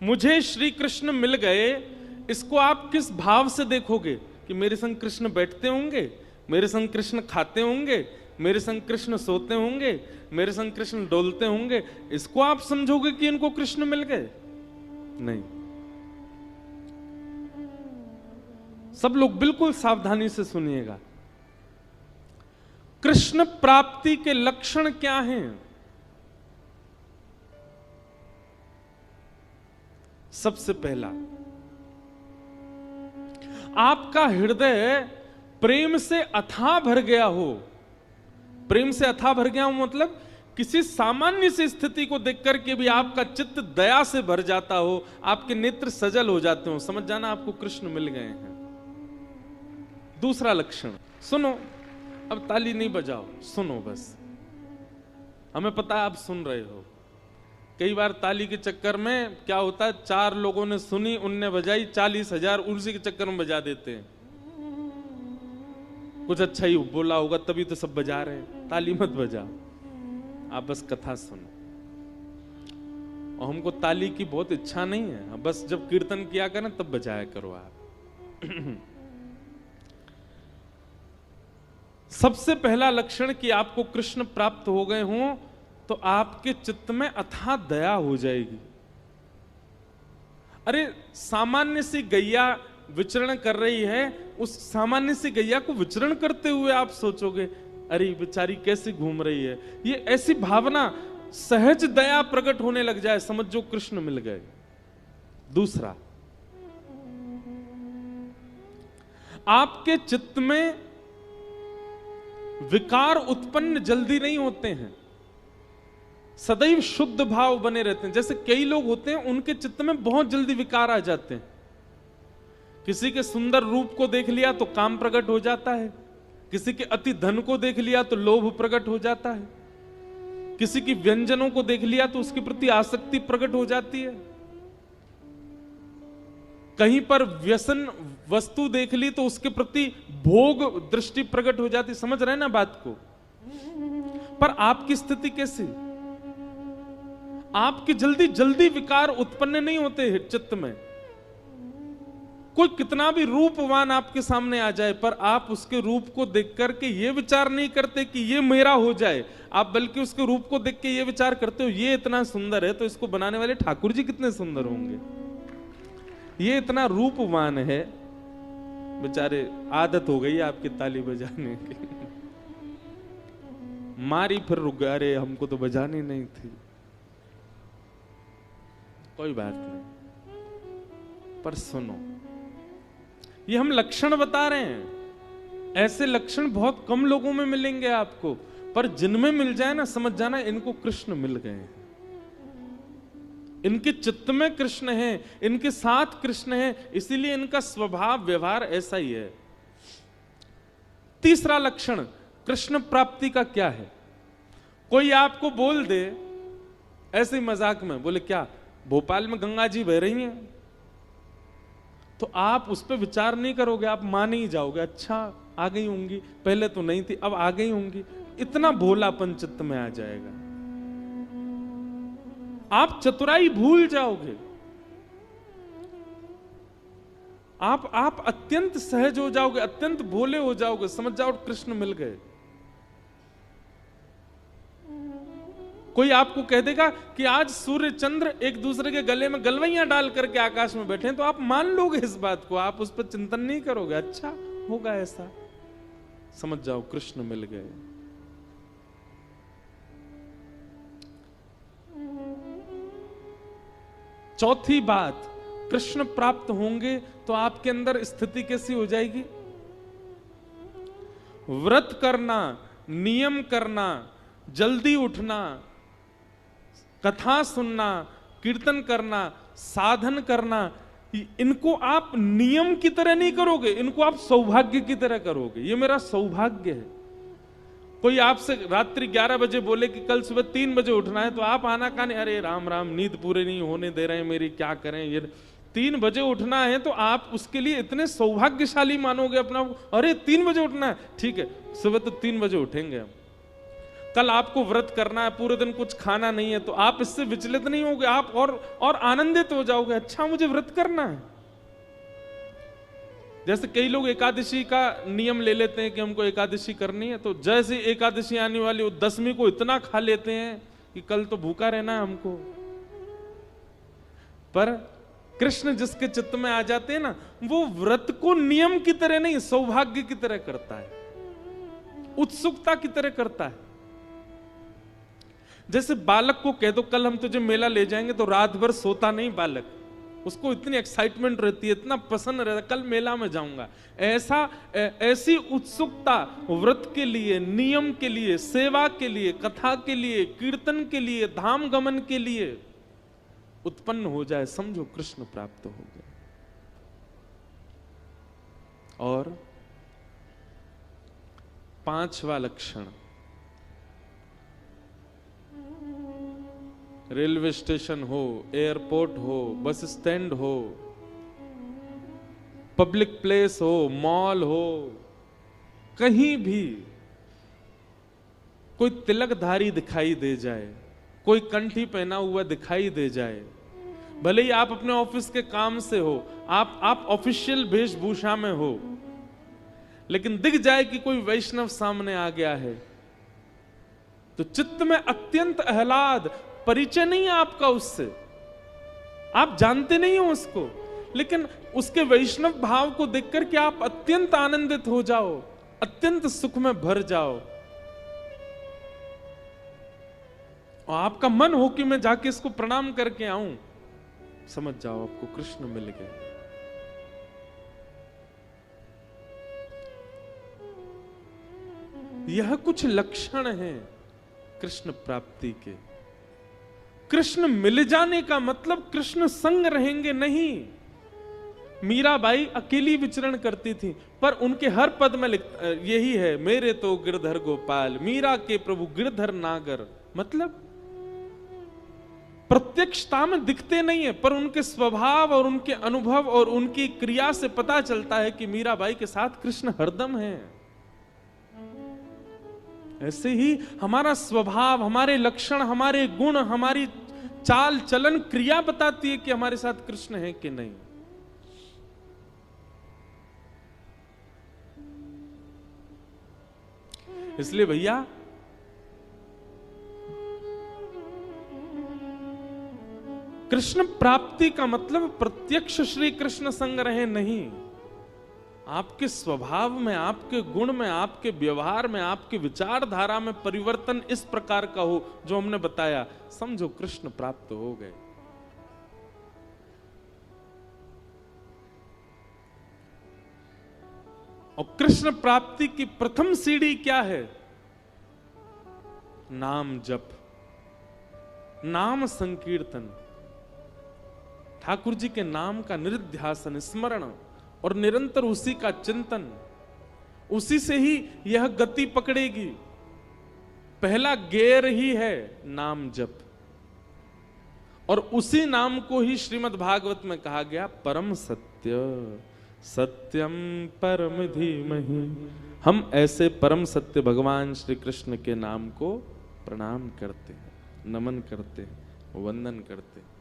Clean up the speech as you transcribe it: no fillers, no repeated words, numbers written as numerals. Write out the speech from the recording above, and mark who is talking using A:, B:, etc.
A: मुझे श्री कृष्ण मिल गए, इसको आप किस भाव से देखोगे? कि मेरे संग कृष्ण बैठते होंगे, मेरे संग कृष्ण खाते होंगे, मेरे संग कृष्ण सोते होंगे, मेरे संग कृष्ण डोलते होंगे, इसको आप समझोगे कि इनको कृष्ण मिल गए? नहीं। सब लोग बिल्कुल सावधानी से सुनिएगा। कृष्ण प्राप्ति के लक्षण क्या हैं? सबसे पहला, आपका हृदय प्रेम से अथाह भर गया हो। प्रेम से अथाह भर गया हो मतलब किसी सामान्य सी स्थिति को देखकर के भी आपका चित्त दया से भर जाता हो, आपके नेत्र सजल हो जाते हो, समझ जाना आपको कृष्ण मिल गए हैं। दूसरा लक्षण, सुनो, अब ताली नहीं बजाओ, सुनो बस। हमें पता है आप सुन रहे हो। कई बार ताली के चक्कर में क्या होता है, 4 लोगों ने सुनी, उनने बजाई, 40,000 उसी के चक्कर में बजा देते हैं। कुछ अच्छा ही बोला होगा तभी तो सब बजा रहे हैं। ताली मत बजाओ, आप बस कथा सुनो। और हमको ताली की बहुत इच्छा नहीं है, बस जब कीर्तन किया करें तब बजाया करो आप। सबसे पहला लक्षण कि आपको कृष्ण प्राप्त हो गए हों तो आपके चित्त में अथाह दया हो जाएगी। अरे सामान्य सी गैया विचरण कर रही है, उस सामान्य सी गैया को विचरण करते हुए आप सोचोगे अरे बेचारी कैसे घूम रही है, ये ऐसी भावना, सहज दया प्रकट होने लग जाए, समझो कृष्ण मिल गए। दूसरा, आपके चित्त में विकार उत्पन्न जल्दी नहीं होते हैं, सदैव शुद्ध भाव बने रहते हैं। जैसे कई लोग होते हैं उनके चित्त में बहुत जल्दी विकार आ जाते हैं। किसी के सुंदर रूप को देख लिया तो काम प्रकट हो जाता है, किसी के अति धन को देख लिया तो लोभ प्रकट हो जाता है, किसी की व्यंजनों को देख लिया तो उसके प्रति आसक्ति प्रकट हो जाती है, कहीं पर व्यसन वस्तु देख ली तो उसके प्रति भोग दृष्टि प्रकट हो जाती। समझ रहे हैं ना बात को? पर आपकी स्थिति कैसी? आपकी जल्दी जल्दी विकार उत्पन्न नहीं होते चित्त में। कोई कितना भी रूपवान आपके सामने आ जाए पर आप उसके रूप को देख करके ये विचार नहीं करते कि ये मेरा हो जाए, आप बल्कि उसके रूप को देख के ये विचार करते हो ये इतना सुंदर है तो इसको बनाने वाले ठाकुर जी कितने सुंदर होंगे, ये इतना रूपवान है। बेचारे आदत हो गई आपकी ताली बजाने की, मारी फिर रुक गए, अरे हमको तो बजानी नहीं थी। कोई बात नहीं, पर सुनो, ये हम लक्षण बता रहे हैं। ऐसे लक्षण बहुत कम लोगों में मिलेंगे आपको, पर जिनमें मिल जाए ना, समझ जाना इनको कृष्ण मिल गए हैं। इनके चित्त में कृष्ण है, इनके साथ कृष्ण है, इसीलिए इनका स्वभाव व्यवहार ऐसा ही है। तीसरा लक्षण कृष्ण प्राप्ति का क्या है? कोई आपको बोल दे ऐसे ही मजाक में, बोले क्या भोपाल में गंगा जी बह रही हैं, तो आप उस पर विचार नहीं करोगे, आप मान ही जाओगे, अच्छा आ गई होंगी, पहले तो नहीं थी अब आ गई होंगी। इतना भोलापन चित्त में आ जाएगा, आप चतुराई भूल जाओगे, आप अत्यंत सहज हो जाओगे, अत्यंत भोले हो जाओगे, समझ जाओ कृष्ण मिल गए। कोई आपको कह देगा कि आज सूर्य चंद्र एक दूसरे के गले में गलवैयां डाल करके आकाश में बैठे हैं, तो आप मान लोगे इस बात को, आप उस पर चिंतन नहीं करोगे, अच्छा होगा ऐसा, समझ जाओ कृष्ण मिल गए। चौथी बात, कृष्ण प्राप्त होंगे तो आपके अंदर स्थिति कैसी हो जाएगी? व्रत करना, नियम करना, जल्दी उठना, कथा सुनना, कीर्तन करना, साधन करना, इनको आप नियम की तरह नहीं करोगे, इनको आप सौभाग्य की तरह करोगे। ये मेरा सौभाग्य है। कोई आपसे रात्रि 11 बजे बोले कि कल सुबह 3 बजे उठना है, तो आप आना काने, अरे राम राम नींद पूरे नहीं होने दे रहे हैं मेरी, क्या करें, ये 3 बजे उठना है, तो आप उसके लिए इतने सौभाग्यशाली मानोगे अपना, अरे 3 बजे उठना है, ठीक है सुबह तो 3 बजे उठेंगे हम। कल आपको व्रत करना है, पूरे दिन कुछ खाना नहीं है, तो आप इससे विचलित नहीं होगे, आप और आनंदित हो जाओगे, अच्छा मुझे व्रत करना है। जैसे कई लोग एकादशी का नियम ले लेते हैं कि हमको एकादशी करनी है, तो जैसे एकादशी आने वाली हो दशमी को इतना खा लेते हैं कि कल तो भूखा रहना है हमको। पर कृष्ण जिसके चित्त में आ जाते हैं ना, वो व्रत को नियम की तरह नहीं, सौभाग्य की तरह करता है, उत्सुकता की तरह करता है। जैसे बालक को कह दो कल हम तुझे मेला ले जाएंगे, तो रात भर सोता नहीं बालक, उसको इतनी एक्साइटमेंट रहती है, इतना पसंद रहता है, कल मेला में जाऊंगा। ऐसी उत्सुकता व्रत के लिए, नियम के लिए, सेवा के लिए, कथा के लिए, कीर्तन के लिए, धाम गमन के लिए उत्पन्न हो जाए, समझो कृष्ण प्राप्त हो गए। और पांचवा लक्षण, रेलवे स्टेशन हो, एयरपोर्ट हो, बस स्टैंड हो, पब्लिक प्लेस हो, मॉल हो, कहीं भी कोई तिलकधारी दिखाई दे जाए, कोई कंठी पहना हुआ दिखाई दे जाए, भले ही आप अपने ऑफिस के काम से हो, आप ऑफिशियल वेशभूषा में हो, लेकिन दिख जाए कि कोई वैष्णव सामने आ गया है, तो चित्त में अत्यंत आह्लाद, परिचय नहीं है आपका उससे, आप जानते नहीं हो उसको, लेकिन उसके वैष्णव भाव को देखकर के आप अत्यंत आनंदित हो जाओ, अत्यंत सुख में भर जाओ, और आपका मन हो कि मैं जाके इसको प्रणाम करके आऊं, समझ जाओ आपको कृष्ण मिल गए। यह कुछ लक्षण हैं कृष्ण प्राप्ति के। कृष्ण मिल जाने का मतलब कृष्ण संग रहेंगे नहीं। मीराबाई अकेली विचरण करती थी, पर उनके हर पद में यही है, मेरे तो गिरधर गोपाल, मीरा के प्रभु गिरधर नागर। मतलब प्रत्यक्षता में दिखते नहीं है, पर उनके स्वभाव और उनके अनुभव और उनकी क्रिया से पता चलता है कि मीराबाई के साथ कृष्ण हरदम है। ऐसे ही हमारा स्वभाव, हमारे लक्षण, हमारे गुण, हमारी चाल चलन, क्रिया बताती है कि हमारे साथ कृष्ण है कि नहीं। इसलिए भैया कृष्ण प्राप्ति का मतलब प्रत्यक्ष श्री कृष्ण संग रहे नहीं, आपके स्वभाव में, आपके गुण में, आपके व्यवहार में, आपके विचारधारा में परिवर्तन इस प्रकार का हो जो हमने बताया, समझो कृष्ण प्राप्त हो गए। और कृष्ण प्राप्ति की प्रथम सीढ़ी क्या है? नाम जप, नाम संकीर्तन, ठाकुर जी के नाम का निरुध्यासन, स्मरण और निरंतर उसी का चिंतन, उसी से ही यह गति पकड़ेगी। पहला गेर ही है नाम जप, और उसी नाम को ही श्रीमद् भागवत में कहा गया परम सत्य, सत्यम परम धीमहि। हम ऐसे परम सत्य भगवान श्री कृष्ण के नाम को प्रणाम करते हैं, नमन करते हैं, वंदन करते हैं।